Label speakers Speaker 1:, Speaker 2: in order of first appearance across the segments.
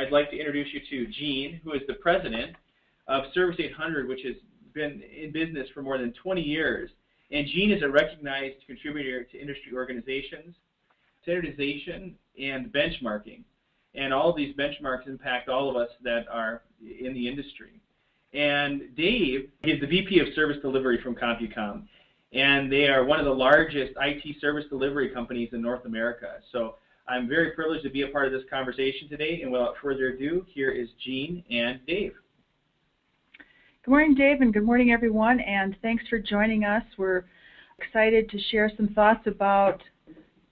Speaker 1: I'd like to introduce you to Gene, who is the president of Service 800, which has been in business for more than 20 years. And Gene is a recognized contributor to industry organizations, standardization, and benchmarking. And all of these benchmarks impact all of us that are in the industry. And Dave is the VP of Service Delivery from CompuCom. And they are one of the largest IT service delivery companies in North America. So I'm very privileged to be a part of this conversation today. And without further ado, here is Gene and Dave.
Speaker 2: Good morning, Dave, and good morning, everyone. And thanks for joining us. We're excited to share some thoughts about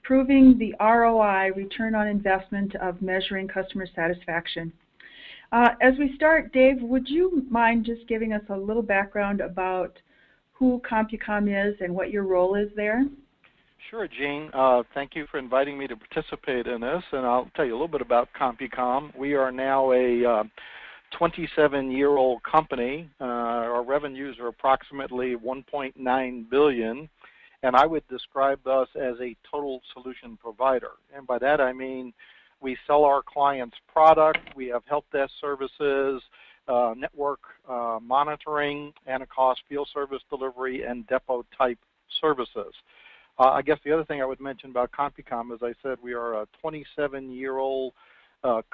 Speaker 2: proving the ROI, return on investment, of measuring customer satisfaction. As we start, Dave, would you mind just giving us a little background about who CompuCom is and what your role is there?
Speaker 3: Sure, Jean. Thank you for inviting me to participate in this, and I'll tell you a little bit about CompuCom. We are now a 27-year-old company. Our revenues are approximately $1.9 billion, and I would describe us as a total solution provider. And by that I mean we sell our clients product, we have help desk services, network monitoring, Anacos field service delivery, and depot type services. I guess the other thing I would mention about CompuCom, as I said, we are a 27-year-old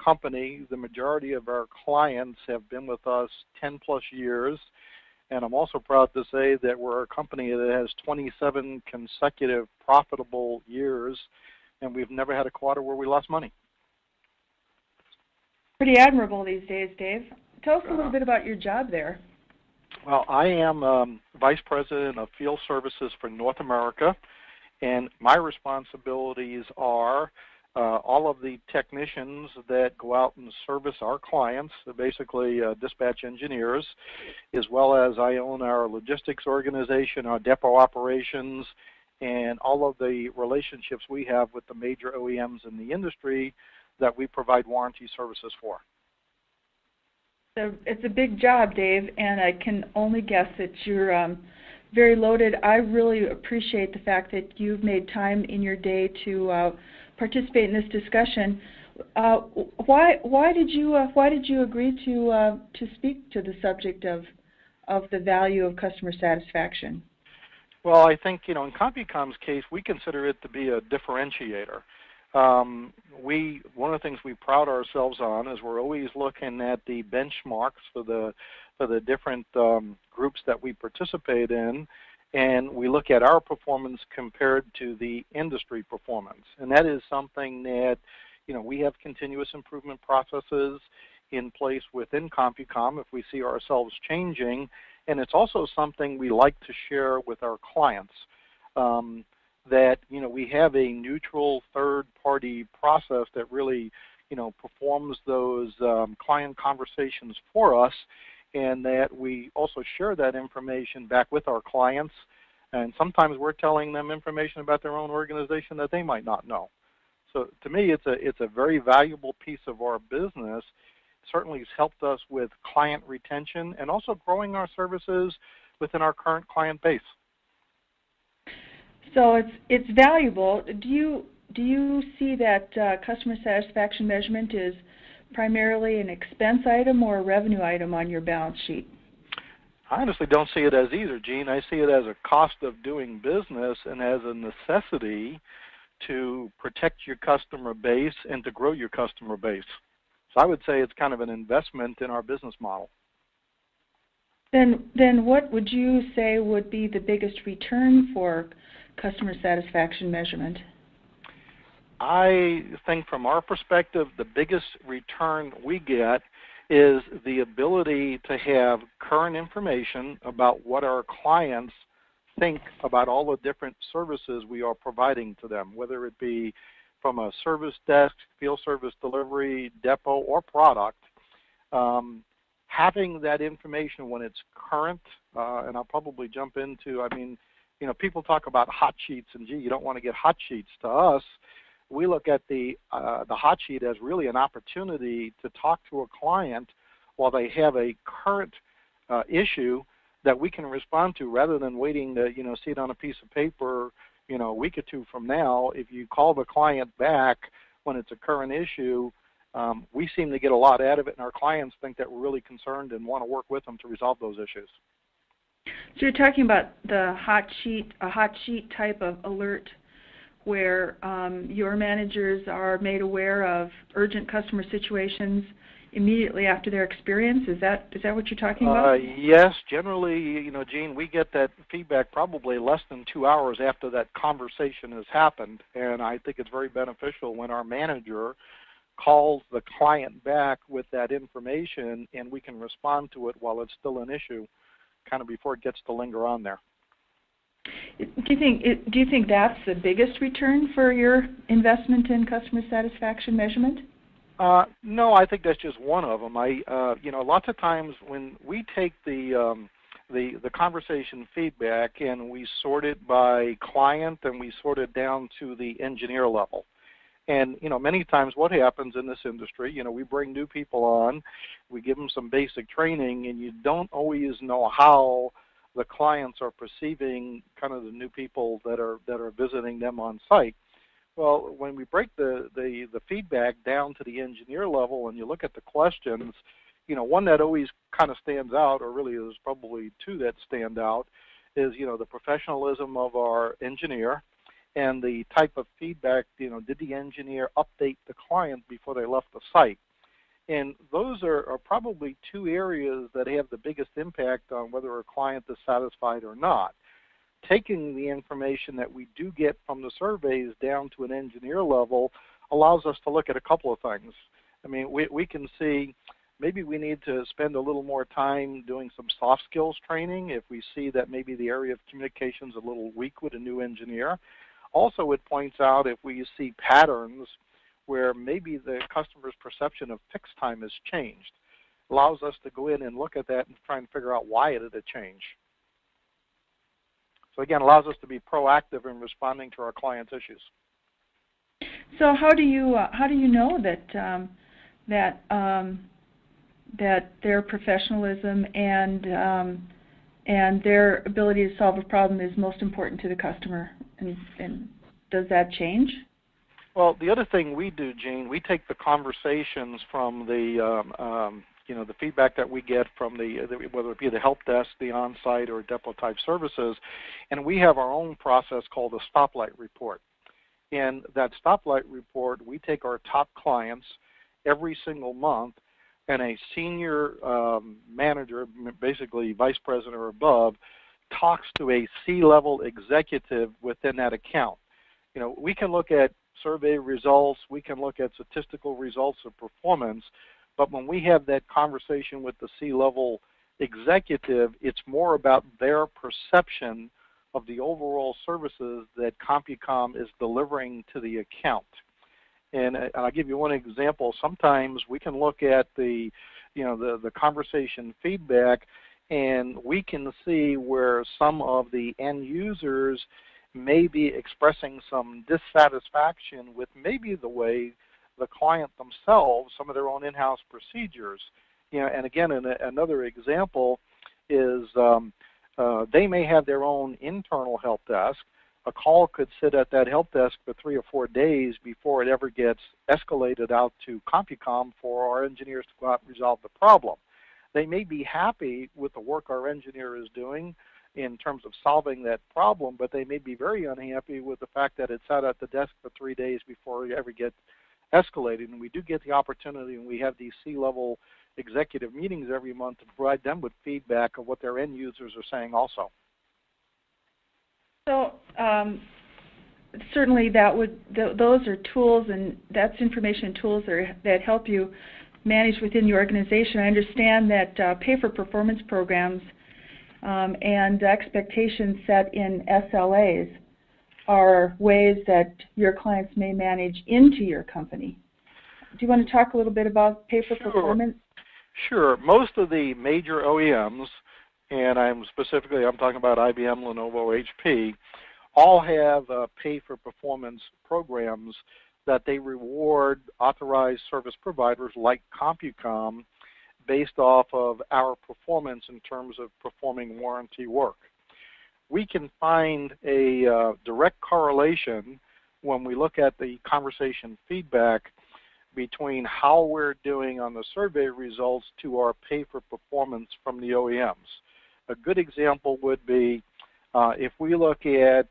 Speaker 3: company. The majority of our clients have been with us 10 plus years, and I'm also proud to say that we're a company that has 27 consecutive profitable years, and we've never had a quarter where we lost money.
Speaker 2: Pretty admirable these days, Dave. Tell us a little bit about your job there.
Speaker 3: Well, I am Vice President of Field Services for North America, and my responsibilities are all of the technicians that go out and service our clients, basically dispatch engineers, as well as I own our logistics organization, our depot operations, and all of the relationships we have with the major OEMs in the industry that we provide warranty services for.
Speaker 2: So it's a big job, Dave, and I can only guess that you're very loaded. I really appreciate the fact that you've made time in your day to participate in this discussion. Why did you agree to speak to the subject of the value of customer satisfaction?
Speaker 3: Well, I think in CompuCom's case, we consider it to be a differentiator. One of the things we pride ourselves on is we're always looking at the benchmarks for the different groups that we participate in, and we look at our performance compared to the industry performance. And that is something that, we have continuous improvement processes in place within CompuCom if we see ourselves changing, and it's also something we like to share with our clients. That we have a neutral third-party process that really performs those client conversations for us, and that we also share that information back with our clients, and sometimes we're telling them information about their own organization that they might not know. So to me, it's a very valuable piece of our business. It certainly has helped us with client retention and also growing our services within our current client base. So
Speaker 2: it's valuable. Do you see that customer satisfaction measurement is primarily an expense item or a revenue item on your balance sheet?
Speaker 3: I honestly don't see it as either, Gene. I see it as a cost of doing business and as a necessity to protect your customer base and to grow your customer base. So I would say it's kind of an investment in our business model.
Speaker 2: Then what would you say would be the biggest return for customer satisfaction measurement?
Speaker 3: I think from our perspective, the biggest return we get is the ability to have current information about what our clients think about all the different services we are providing to them, whether it be from a service desk, field service delivery, depot, or product. Having that information when it's current, and I'll probably jump into, people talk about hot sheets, and gee, you don't want to get hot sheets. To us, we look at the hot sheet as really an opportunity to talk to a client while they have a current issue that we can respond to, rather than waiting to see it on a piece of paper a week or two from now. If you call the client back when it's a current issue, we seem to get a lot out of it, and our clients think that we're really concerned and want to work with them to resolve those issues.
Speaker 2: So you're talking about a hot sheet type of alert where your managers are made aware of urgent customer situations immediately after their experience. Is that what you're talking about?
Speaker 3: Yes, generally, Jean, we get that feedback probably less than 2 hours after that conversation has happened, and I think it's very beneficial when our manager calls the client back with that information, and we can respond to it while it's still an issue, kind of before it gets to linger on there.
Speaker 2: Do you think that's the biggest return for your investment in customer satisfaction measurement?
Speaker 3: No, I think that's just one of them. Lots of times when we take the conversation feedback and we sort it by client and we sort it down to the engineer level. And, many times what happens in this industry, we bring new people on, we give them some basic training, and you don't always know how the clients are perceiving kind of the new people that are visiting them on site. Well, when we break the feedback down to the engineer level and you look at the questions, one that always kind of stands out, or really there's probably two that stand out, is, the professionalism of our engineer and the type of feedback, did the engineer update the client before they left the site? And those are probably two areas that have the biggest impact on whether a client is satisfied or not. Taking the information that we do get from the surveys down to an engineer level allows us to look at a couple of things. I mean, we can see maybe we need to spend a little more time doing some soft skills training if we see that maybe the area of communication is a little weak with a new engineer. Also, it points out if we see patterns where maybe the customer's perception of fix time has changed. It allows us to go in and look at that and try and figure out why it had changed. So again, it allows us to be proactive in responding to our clients' issues.
Speaker 2: So how do you know that their professionalism and their ability to solve a problem is most important to the customer, and does that change?
Speaker 3: Well, the other thing we do, Jean, we take the conversations from the feedback that we get from whether it be the help desk, the on-site, or depot type services, and we have our own process called a stoplight report. In that stoplight report, we take our top clients every single month, and a senior manager, basically vice president or above, talks to a C-level executive within that account. We can look at survey results, we can look at statistical results of performance, but when we have that conversation with the C-level executive, it's more about their perception of the overall services that CompuCom is delivering to the account. And I'll give you one example. Sometimes we can look at the conversation feedback, and we can see where some of the end users may be expressing some dissatisfaction with maybe the way the client themselves, some of their own in-house procedures. And again, another example is they may have their own internal help desk. A call could sit at that help desk for 3 or 4 days before it ever gets escalated out to CompuCom for our engineers to go out and resolve the problem. They may be happy with the work our engineer is doing in terms of solving that problem, but they may be very unhappy with the fact that it sat at the desk for 3 days before it ever gets escalated. And we do get the opportunity, and we have these C-level executive meetings every month to provide them with feedback of what their end users are saying also.
Speaker 2: So certainly those are tools, and that's information and tools that help you manage within your organization. I understand that pay-for-performance programs and expectations set in SLAs are ways that your clients may manage into your company. Do you want to talk a little bit about pay-for-performance?
Speaker 3: Sure. Most of the major OEMs, and I'm talking about IBM, Lenovo, HP, all have pay-for-performance programs that they reward authorized service providers like CompuCom based off of our performance in terms of performing warranty work. We can find a direct correlation when we look at the conversation feedback between how we're doing on the survey results to our pay for performance from the OEMs. A good example would be if we look at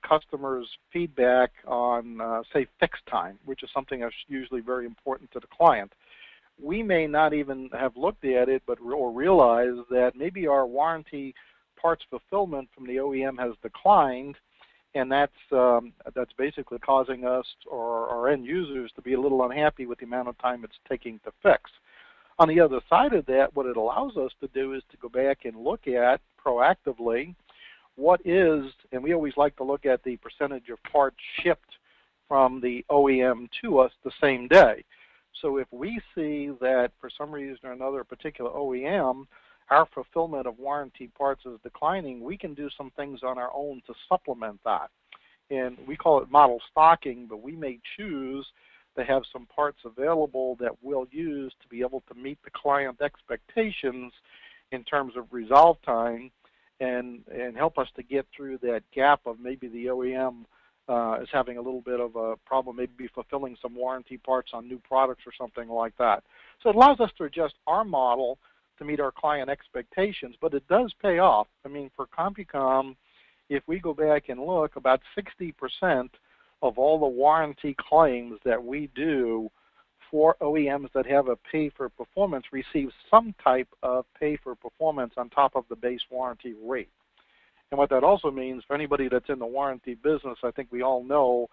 Speaker 3: customers' feedback on, say, fix time, which is something that's usually very important to the client. We may not even have looked at it or realized that maybe our warranty parts fulfillment from the OEM has declined, and that's basically causing us or our end users to be a little unhappy with the amount of time it's taking to fix. On the other side of that, what it allows us to do is to go back and look at proactively what is, and we always like to look at the percentage of parts shipped from the OEM to us the same day. So if we see that for some reason or another, a particular OEM, our fulfillment of warranty parts is declining, we can do some things on our own to supplement that. And we call it model stocking, but we may choose to have some parts available that we'll use to be able to meet the client expectations in terms of resolve time and help us to get through that gap of maybe the OEM is having a little bit of a problem, maybe fulfilling some warranty parts on new products or something like that. So it allows us to adjust our model to meet our client expectations, but it does pay off. I mean, for CompuCom, if we go back and look, about 60% of all the warranty claims that we do for OEMs that have a pay for performance receive some type of pay for performance on top of the base warranty rate. And what that also means for anybody that's in the warranty business, I think we all know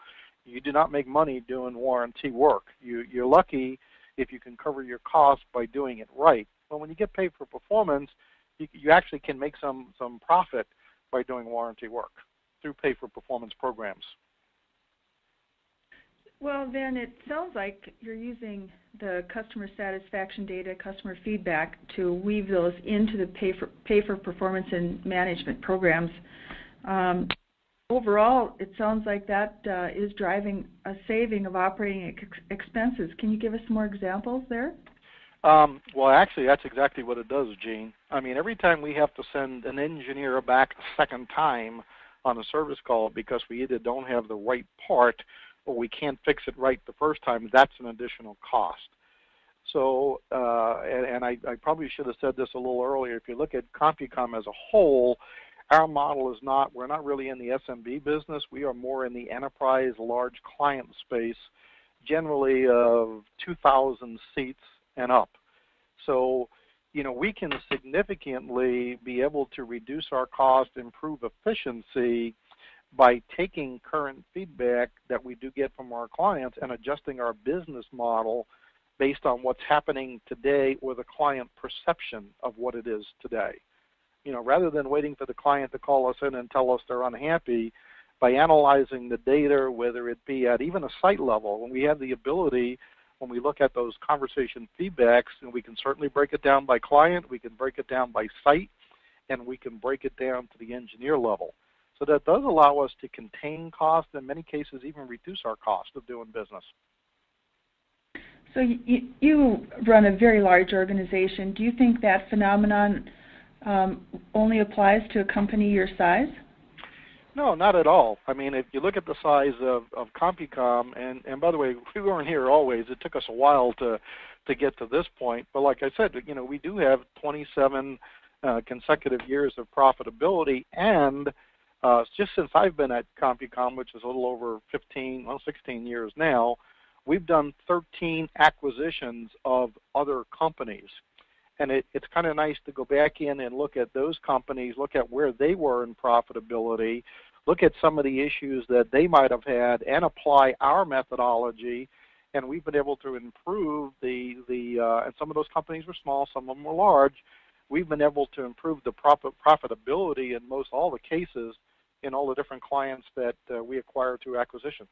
Speaker 3: you do not make money doing warranty work. You're lucky if you can cover your costs by doing it right. But when you get paid for performance, you actually can make some profit by doing warranty work through pay for performance programs.
Speaker 2: Well, then it sounds like you're using the customer satisfaction data, customer feedback, to weave those into the pay for performance and management programs. Overall, it sounds like that is driving a saving of operating expenses. Can you give us some more examples there?
Speaker 3: Well, actually, that's exactly what it does, Gene. I mean, every time we have to send an engineer back a second time on a service call because we either don't have the right part or we can't fix it right the first time, that's an additional cost. So, and I probably should have said this a little earlier, if you look at CompuCom as a whole, our model is not, we're not really in the SMB business. We are more in the enterprise large client space, generally of 2,000 seats and up. So, you know, we can significantly be able to reduce our cost, improve efficiency by taking current feedback that we do get from our clients and adjusting our business model based on what's happening today or the client perception of what it is today. You know, rather than waiting for the client to call us in and tell us they're unhappy, by analyzing the data, whether it be at even a site level, when we have the ability, when we look at those conversation feedbacks, and we can certainly break it down by client, we can break it down by site, and we can break it down to the engineer level. So that does allow us to contain cost, in many cases even reduce our cost of doing business.
Speaker 2: So you run a very large organization. Do you think that phenomenon only applies to a company your size?
Speaker 3: No, not at all. I mean, if you look at the size of CompuCom, and by the way, we weren't here always. It took us a while to get to this point. But like I said, you know, we do have 27 consecutive years of profitability, and just since I've been at CompuCom, which is a little over 16 years now, we've done 13 acquisitions of other companies. And it's kind of nice to go back in and look at those companies, look at where they were in profitability, look at some of the issues that they might have had, and apply our methodology. And we've been able to improve and some of those companies were small, some of them were large. We've been able to improve the profitability in most all the cases in all the different clients that we acquire through acquisition.